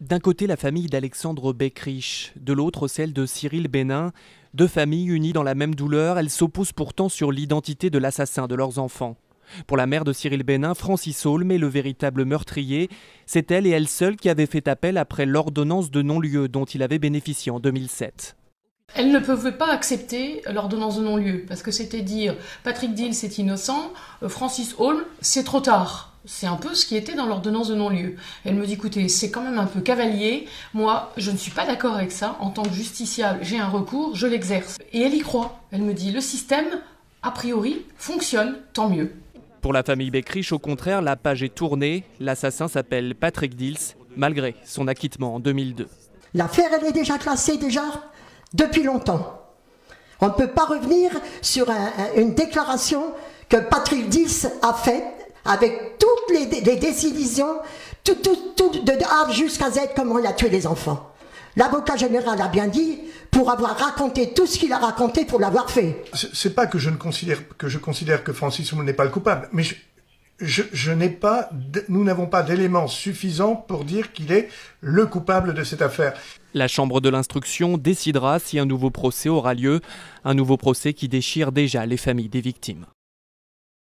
D'un côté, la famille d'Alexandre Beckrich, de l'autre, celle de Cyril Benin. Deux familles unies dans la même douleur, elles s'opposent pourtant sur l'identité de l'assassin de leurs enfants. Pour la mère de Cyril Benin, Francis Holm est le véritable meurtrier. C'est elle et elle seule qui avait fait appel après l'ordonnance de non-lieu dont il avait bénéficié en 2007. Elle ne pouvait pas accepter l'ordonnance de non-lieu, parce que c'était dire Patrick Dils est innocent, Francis Holm, c'est trop tard. C'est un peu ce qui était dans l'ordonnance de non-lieu. Elle me dit, écoutez, c'est quand même un peu cavalier, moi je ne suis pas d'accord avec ça, en tant que justiciable, j'ai un recours, je l'exerce. Et elle y croit. Elle me dit, le système, a priori, fonctionne, tant mieux. Pour la famille Beckrich, au contraire, la page est tournée. L'assassin s'appelle Patrick Dils, malgré son acquittement en 2002. L'affaire, elle est déjà classée depuis longtemps. On ne peut pas revenir sur une déclaration que Patrick Dils a faite avec toutes les décisions, tout de A jusqu'à Z, comment il a tué les enfants. L'avocat général a bien dit, pour avoir raconté tout ce qu'il a raconté, pour l'avoir fait. C'est pas que je considère que Francis Holm n'est pas le coupable, mais nous n'avons pas d'éléments suffisants pour dire qu'il est le coupable de cette affaire. La chambre de l'instruction décidera si un nouveau procès aura lieu, un nouveau procès qui déchire déjà les familles des victimes.